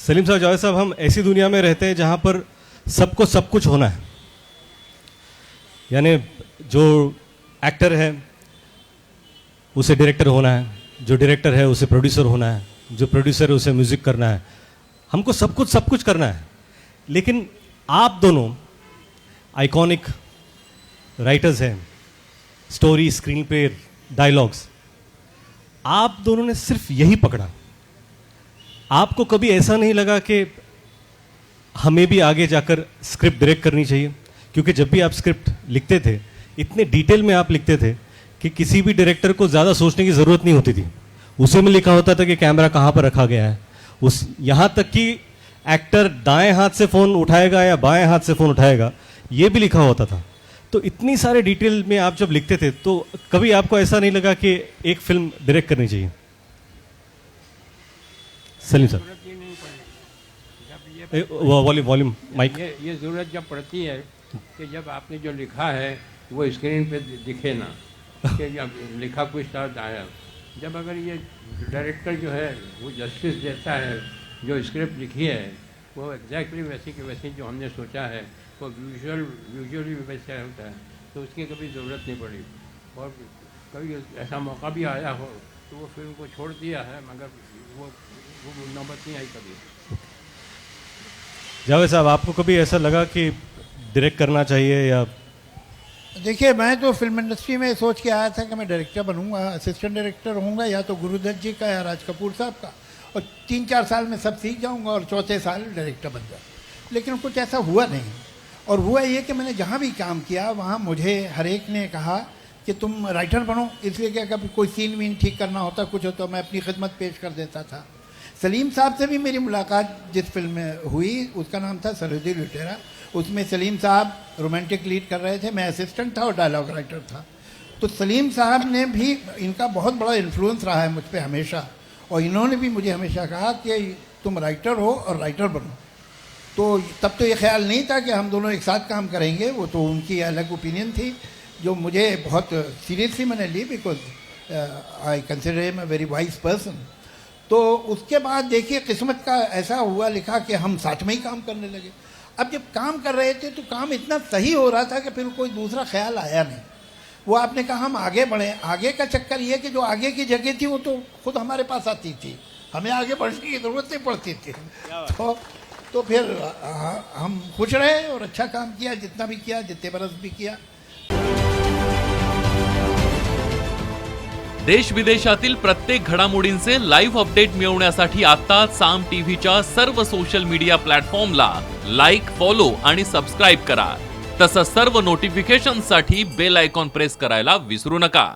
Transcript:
सलीम साहब, जावेद साहब, हम ऐसी दुनिया में रहते हैं जहाँ पर सबको सब कुछ होना है। यानी जो एक्टर है उसे डायरेक्टर होना है, जो डायरेक्टर है उसे प्रोड्यूसर होना है, जो प्रोड्यूसर है उसे म्यूजिक करना है। हमको सब कुछ करना है। लेकिन आप दोनों आइकॉनिक राइटर्स हैं, स्टोरी, स्क्रीन प्ले, डायलॉग्स। आप दोनों ने सिर्फ यही पकड़ा। आपको कभी ऐसा नहीं लगा कि हमें भी आगे जाकर स्क्रिप्ट डायरेक्ट करनी चाहिए? क्योंकि जब भी आप स्क्रिप्ट लिखते थे इतने डिटेल में आप लिखते थे कि किसी भी डायरेक्टर को ज़्यादा सोचने की ज़रूरत नहीं होती थी। उसी में लिखा होता था कि कैमरा कहाँ पर रखा गया है, उस यहाँ तक कि एक्टर दाएं हाथ से फ़ोन उठाएगा या बाएं हाथ से फ़ोन उठाएगा ये भी लिखा होता था। तो इतनी सारे डिटेल में आप जब लिखते थे तो कभी आपको ऐसा नहीं लगा कि एक फिल्म डायरेक्ट करनी चाहिए? Salim sir, volume mic. ये ज़रूरत जब पड़ती है कि जब आपने जो लिखा है वो स्क्रीन पे दिखे ना, कि जब लिखा कुछ साथ आया। जब अगर ये डायरेक्टर जो है वो जस्टिस देता है, जो स्क्रिप्ट लिखी है वो एग्जैक्टली वैसी की वैसी जो हमने सोचा है वो विजुअली वैसे होता है, तो उसकी कभी ज़रूरत नहीं पड़ी। और कभी ऐसा मौका भी आया हो तो वो फिल्म को छोड़ दिया है, मगर वो नौबत नहीं आई कभी। जावेद साहब, आपको कभी ऐसा लगा कि डायरेक्ट करना चाहिए? या देखिए, मैं तो फिल्म इंडस्ट्री में सोच के आया था कि मैं डायरेक्टर बनूंगा, असिस्टेंट डायरेक्टर होऊंगा, या तो गुरुदत्त जी का या राज कपूर साहब का, और 3-4 साल में सब सीख जाऊंगा और चौथे साल डायरेक्टर बन जाऊँ। लेकिन कुछ ऐसा हुआ नहीं। और हुआ ये कि मैंने जहाँ भी काम किया वहाँ मुझे हर एक ने कहा कि तुम राइटर बनो, इसलिए क्या कभी कोई सीन वीन ठीक करना होता, कुछ होता, मैं अपनी खिदमत पेश कर देता था। सलीम साहब से भी मेरी मुलाकात जिस फिल्म में हुई उसका नाम था सरहदी लुटेरा। उसमें सलीम साहब रोमांटिक लीड कर रहे थे, मैं असिस्टेंट था और डायलॉग राइटर था। तो सलीम साहब ने भी, इनका बहुत बड़ा इन्फ्लुएंस रहा है मुझ पर हमेशा, और इन्होंने भी मुझे हमेशा कहा कि तुम राइटर हो और राइटर बनो। तो तब तो ये ख्याल नहीं था कि हम दोनों एक साथ काम करेंगे, वो तो उनकी अलग ओपिनियन थी जो मुझे बहुत सीरियसली मैंने ली, because I consider him a very wise person. तो उसके बाद देखिए किस्मत का ऐसा हुआ लिखा कि हम साथ में ही काम करने लगे। अब जब काम कर रहे थे तो काम इतना सही हो रहा था कि फिर कोई दूसरा ख्याल आया नहीं। वो आपने कहा हम आगे बढ़े, आगे का चक्कर ये कि जो आगे की जगह थी वो तो खुद हमारे पास आती थी, हमें आगे बढ़ने की ज़रूरत नहीं पड़ती थी। तो फिर हम खुश रहे और अच्छा काम किया, जितना भी किया, जितने बरस भी किया। देश विदेशातील प्रत्येक घडामोडींचे लाईव्ह अपडेट मिळवण्यासाठी आता साम टीव्हीच्या सर्व सोशल मीडिया प्लॅटफॉर्मला लाईक, फॉलो आणि सबस्क्राइब करा। तसंच सर्व नोटिफिकेशनसाठी बेल आयकॉन प्रेस करायला विसरू नका।